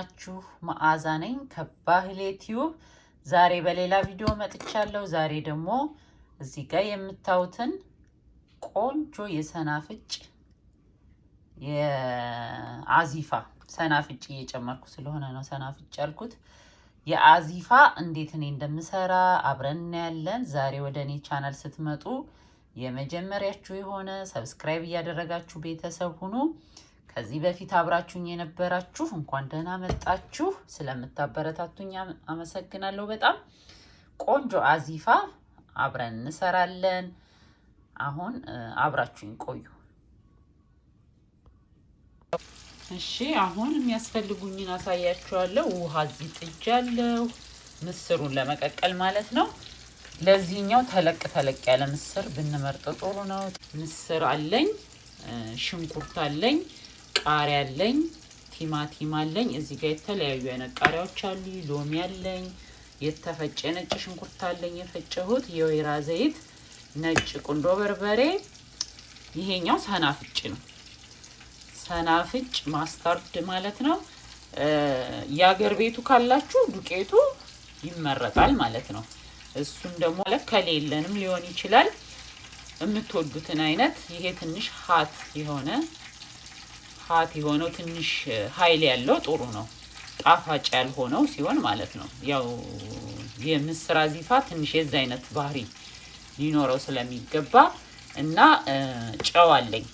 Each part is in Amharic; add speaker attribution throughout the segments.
Speaker 1: ናችሁ? መዓዛ ነኝ ከባህሌ ቲዩብ። ዛሬ በሌላ ቪዲዮ መጥቻለሁ። ዛሬ ደግሞ እዚህ ጋር የምታዩትን ቆንጆ የሰናፍጭ የአዚፋ ሰናፍጭ እየጨመርኩ ስለሆነ ነው ሰናፍጭ ያልኩት። የአዚፋ እንዴት እኔ እንደምሰራ አብረን እናያለን። ዛሬ ወደ እኔ ቻናል ስትመጡ የመጀመሪያችሁ የሆነ ሰብስክራይብ እያደረጋችሁ ቤተሰብ ሁኑ። ከዚህ በፊት አብራችሁኝ የነበራችሁ እንኳን ደህና መጣችሁ። ስለምታበረታቱኝ አመሰግናለሁ በጣም። ቆንጆ አዚፋ አብረን እንሰራለን። አሁን አብራችሁኝ ቆዩ። እሺ አሁን የሚያስፈልጉኝን አሳያችኋለሁ። ውሃ እዚህ ጥጃለሁ፣ ምስሩን ለመቀቀል ማለት ነው። ለዚህኛው ተለቅ ያለ ምስር ብንመርጥ ጥሩ ነው። ምስር አለኝ፣ ሽንኩርት አለኝ፣ ቃሪያ አለኝ፣ ቲማቲም አለኝ። እዚህ ጋር የተለያዩ አይነት ቃሪያዎች አሉ። ሎሚ አለኝ፣ የተፈጨ ነጭ ሽንኩርት አለኝ የፈጨሁት፣ የወይራ ዘይት፣ ነጭ ቁንዶ በርበሬ። ይሄኛው ሰናፍጭ ነው። ሰናፍጭ ማስታርድ ማለት ነው። የአገር ቤቱ ካላችሁ ዱቄቱ ይመረጣል ማለት ነው። እሱን ደግሞ ከሌለንም ሊሆን ይችላል የምትወዱትን አይነት። ይሄ ትንሽ ሀት የሆነው ትንሽ ኃይል ያለው ጥሩ ነው። ጣፋጭ ያልሆነው ሲሆን ማለት ነው። ያው የምስር አዚፋ ትንሽ የዛ አይነት ባህሪ ሊኖረው ስለሚገባ እና ጨው አለኝ።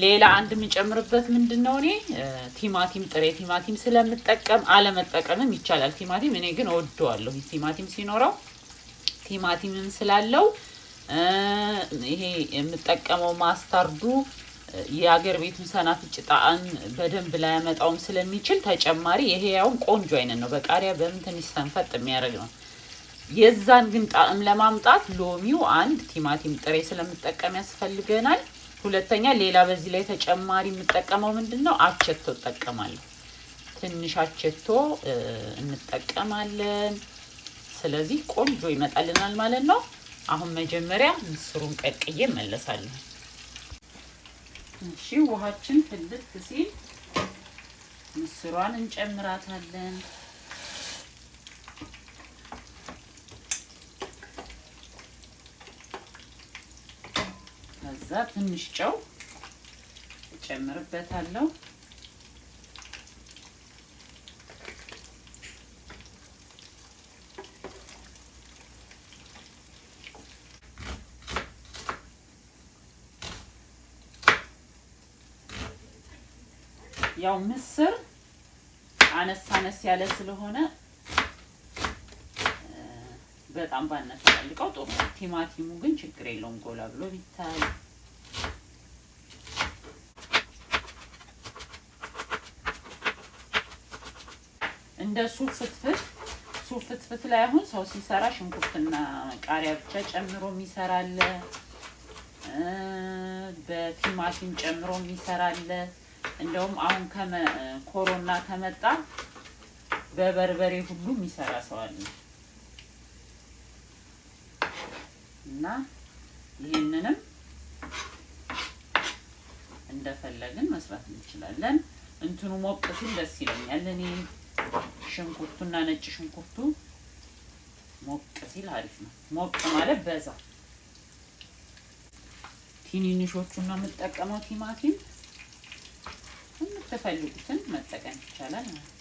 Speaker 1: ሌላ አንድ የምጨምርበት ምንድነው እኔ ቲማቲም፣ ጥሬ ቲማቲም ስለምጠቀም አለመጠቀምም ይቻላል። ቲማቲም እኔ ግን እወደዋለሁ። ቲማቲም ሲኖረው ቲማቲምም ስላለው ይሄ የምጠቀመው ማስታርዱ የአገር ቤቱን ሰናፍጭ ጣዕም በደንብ ላይ ያመጣውም ስለሚችል ተጨማሪ ይሄ ያው ቆንጆ አይነት ነው። በቃሪያ በምን ትንሽ ሰንፈጥ የሚያደርግ ነው። የዛን ግን ጣዕም ለማምጣት ሎሚው አንድ፣ ቲማቲም ጥሬ ስለምጠቀም ያስፈልገናል። ሁለተኛ ሌላ በዚህ ላይ ተጨማሪ የምጠቀመው ምንድነው አቸቶ እጠቀማለሁ። ትንሽ አቸቶ እንጠቀማለን። ስለዚህ ቆንጆ ይመጣልናል ማለት ነው። አሁን መጀመሪያ ምስሩን ቀቅዬ መለሳለሁ። እሺ ውሃችን ፍልት ሲል ምስሯን እንጨምራታለን። ከዛ ትንሽ ጨው እጨምርበታለሁ። ያው ምስር አነስ ያለ ስለሆነ በጣም ባነሳልቀው ጥሩ ነው። ቲማቲሙ ግን ችግር የለውም ጎላ ብሎ ቢታይ። እንደ ሱፍ ፍትፍት ላይ አሁን ሰው ሲሰራ ሽንኩርትና ቃሪያ ብቻ ጨምሮ የሚሰራለ፣ በቲማቲም ጨምሮ የሚሰራለ። እንደውም አሁን ኮሮና ከመጣ በበርበሬ ሁሉ የሚሰራ ሰው አለ እና ይሄንንም እንደፈለግን መስራት እንችላለን። እንትኑ ሞቅ ሲል ደስ ይለኛል እኔ። ሽንኩርቱና ነጭ ሽንኩርቱ ሞቅ ሲል አሪፍ ነው። ሞቅ ማለት በዛ። ትንንሾቹን ነው የምጠቀመው ቲማቲም። የምትፈልጉትን መጠቀም ይቻላል ማለት ነው።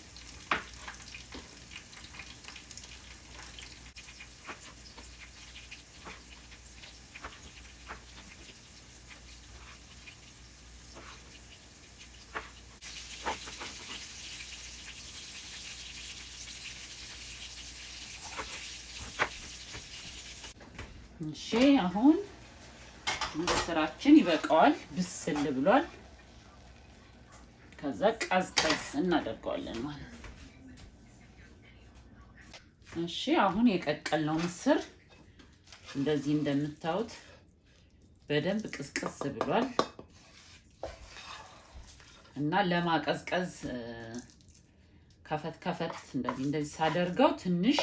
Speaker 1: እሺ አሁን ምስራችን ይበቃዋል፣ ብስል ብሏል። ከዛ ቀዝቀዝ እናደርገዋለን ማለት ነው። እሺ አሁን የቀቀልነው ምስር እንደዚህ እንደምታዩት በደንብ ቅዝቅዝ ብሏል እና ለማቀዝቀዝ ከፈት እንደዚህ ሳደርገው ትንሽ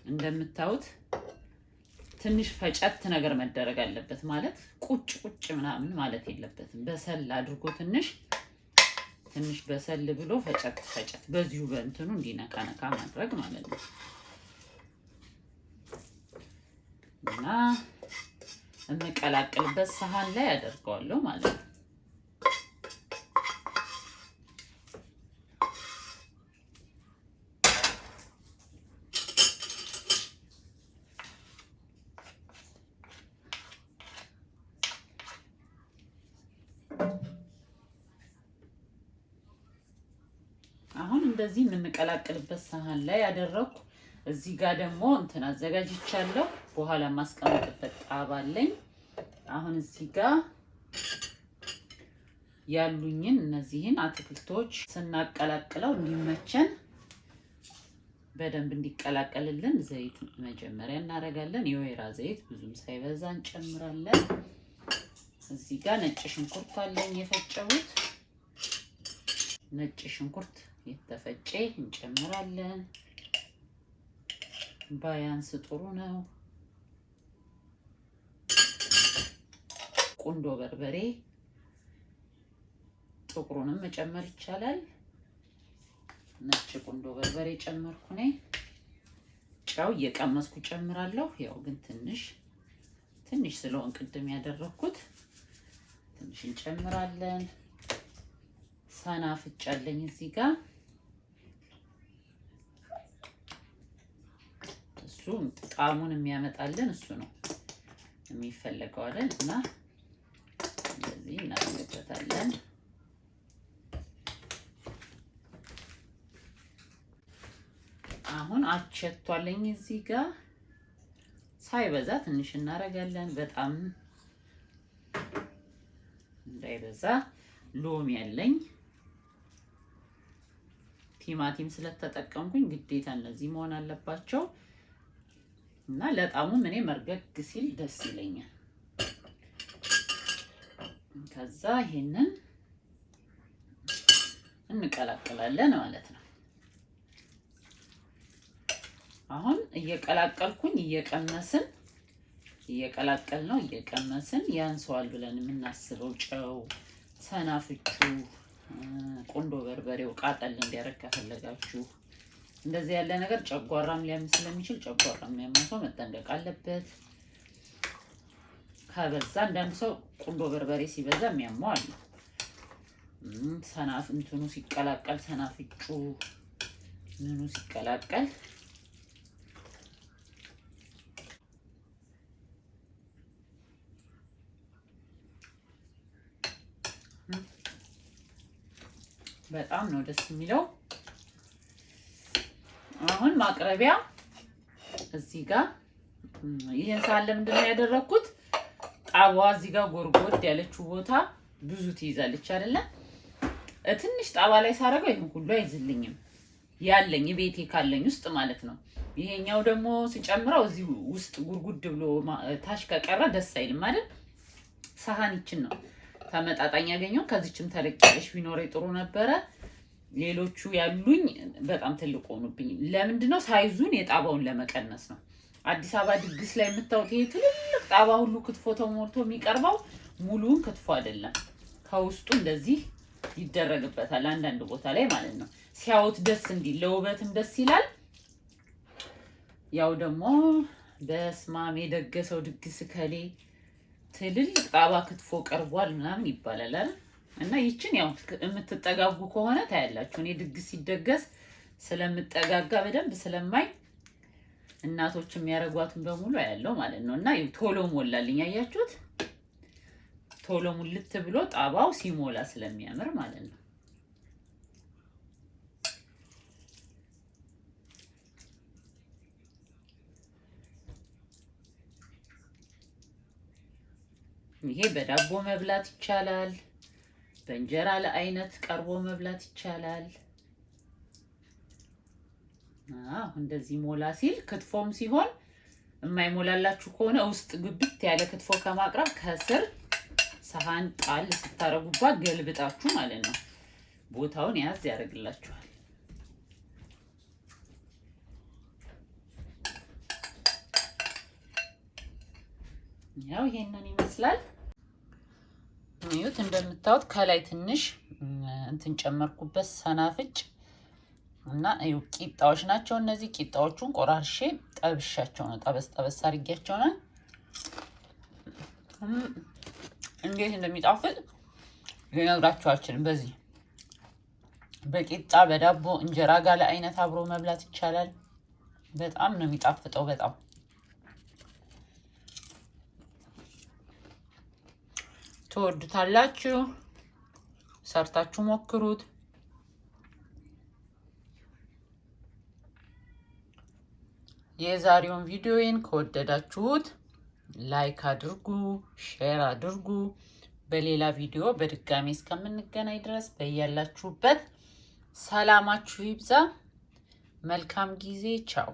Speaker 1: እንደምታዩት ትንሽ ፈጨት ነገር መደረግ አለበት ማለት ቁጭ ምናምን ማለት የለበትም። በሰል አድርጎ ትንሽ ትንሽ በሰል ብሎ ፈጨት በዚሁ በእንትኑ እንዲነካ ማድረግ ማለት ነው። እና እንቀላቅልበት ሳህን ላይ አደርገዋለሁ ማለት ነው። አሁን እንደዚህ የምንቀላቅልበት ሳህን ላይ ያደረኩ። እዚህ ጋር ደግሞ እንትን አዘጋጅቻለሁ በኋላ ማስቀመጥበት ጣባ አለኝ። አሁን እዚህ ጋር ያሉኝን እነዚህን አትክልቶች ስናቀላቅለው እንዲመቸን በደንብ እንዲቀላቀልልን ዘይት መጀመሪያ እናደርጋለን። የወይራ ዘይት ብዙም ሳይበዛ እንጨምራለን። እዚህ ጋር ነጭ ሽንኩርት አለኝ የፈጨሁት። ነጭ ሽንኩርት የተፈጨ እንጨምራለን። ባያንስ ጥሩ ነው። ቁንዶ በርበሬ ጥቁሩንም መጨመር ይቻላል። ነጭ ቁንዶ በርበሬ ጨመርኩ ነኝ። ጨው እየቀመስኩ ጨምራለሁ። ያው ግን ትንሽ ስለሆነ ቅድም ያደረኩት ትንሽ እንጨምራለን። ሰናፍጭ አለኝ እዚህ ጋር እሱ ጣዕሙን የሚያመጣልን እሱ ነው የሚፈልገው አይደል? እና እንደዚህ እናደርግበታለን። አሁን አቸቷለኝ እዚህ ጋር ሳይበዛ ትንሽ እናደርጋለን። በጣም እንዳይበዛ ሎሚ ያለኝ ቲማቲም ስለተጠቀምኩኝ ግዴታ እነዚህ መሆን አለባቸው እና ለጣሙም እኔ መርገግ ሲል ደስ ይለኛል። ከዛ ይሄንን እንቀላቅላለን ማለት ነው። አሁን እየቀላቀልኩኝ እየቀመስን ያንሰዋል ብለን የምናስበው ጨው፣ ሰናፍጩ፣ ቁንዶ በርበሬው ቃጠል እንዲያረግ ከፈለጋችሁ እንደዚህ ያለ ነገር ጨጓራም ሊያም ስለሚችል ጨጓራም የሚያመው መጠንቀቅ አለበት። ከበዛ አንዳንድ ሰው ቁንዶ በርበሬ ሲበዛ የሚያመው አለ። እንትኑ ሲቀላቀል ሰናፍጩ ምኑ ሲቀላቀል በጣም ነው ደስ የሚለው። አሁን ማቅረቢያ እዚህ ጋር ይሄን ሳለ ምንድነው ያደረኩት? ጣባዋ እዚህ ጋር ጎርጎድ ያለችው ቦታ ብዙ ትይዛለች አይደለ? ትንሽ ጣባ ላይ ሳረገው ይሄን ሁሉ አይዝልኝም ያለኝ ቤቴ ካለኝ ውስጥ ማለት ነው። ይሄኛው ደግሞ ሲጨምረው እዚህ ውስጥ ጉርጉድ ብሎ ታሽ ከቀረ ደስ አይልም አይደል? ሳህን ይችን ነው ተመጣጣኝ ያገኘው። ከዚህችም ተለቅያለሽ ቢኖረኝ ጥሩ ነበረ። ሌሎቹ ያሉኝ በጣም ትልቅ ሆኑብኝ። ለምንድነው? ሳይዙን የጣባውን ለመቀነስ ነው። አዲስ አበባ ድግስ ላይ የምታውቁት ይሄ ትልልቅ ጣባ ሁሉ ክትፎ ተሞልቶ የሚቀርበው ሙሉውን ክትፎ አይደለም። ከውስጡ እንደዚህ ይደረግበታል አንዳንድ ቦታ ላይ ማለት ነው። ሲያዩት ደስ እንዲል ለውበትም ደስ ይላል። ያው ደግሞ በስማም የደገሰው ድግስ ከሌ ትልልቅ ጣባ ክትፎ ቀርቧል ምናምን ይባላል አይደል? እና ይችን ያው የምትጠጋጉ ከሆነ ታያላችሁ። እኔ ድግስ ሲደገስ ስለምጠጋጋ በደንብ ስለማይ እናቶች የሚያረጓትን በሙሉ ያለው ማለት ነው። እና ቶሎ ሞላልኝ። አያችሁት? ቶሎ ሙልት ብሎ ጣባው ሲሞላ ስለሚያምር ማለት ነው። ይሄ በዳቦ መብላት ይቻላል። በእንጀራ ለአይነት ቀርቦ መብላት ይቻላል። እንደዚህ ሞላ ሲል ክትፎም ሲሆን የማይሞላላችሁ ከሆነ ውስጥ ግብት ያለ ክትፎ ከማቅረብ ከስር ሰሃን ጣል ስታረጉባት ገልብጣችሁ ማለት ነው ቦታውን ያዝ ያደርግላችኋል። ያው ይሄንን ይመስላል። እዩት። እንደምታዩት ከላይ ትንሽ እንትን ጨመርኩበት ሰናፍጭ እና ይው ቂጣዎች ናቸው እነዚህ ቂጣዎቹን ቆራርሼ ጠብሻቸው ነው ጠበስ አድርጌያቸው ነው እንዴት እንደሚጣፍጥ ልነግራችሁ አልችልም በዚህ በቂጣ በዳቦ እንጀራ ጋር ለአይነት አብሮ መብላት ይቻላል በጣም ነው የሚጣፍጠው በጣም ትወዱታላችሁ ሰርታችሁ ሞክሩት የዛሬውን ቪዲዮዬን ከወደዳችሁት ላይክ አድርጉ ሼር አድርጉ በሌላ ቪዲዮ በድጋሚ እስከምንገናኝ ድረስ በእያላችሁበት ሰላማችሁ ይብዛ መልካም ጊዜ ቻው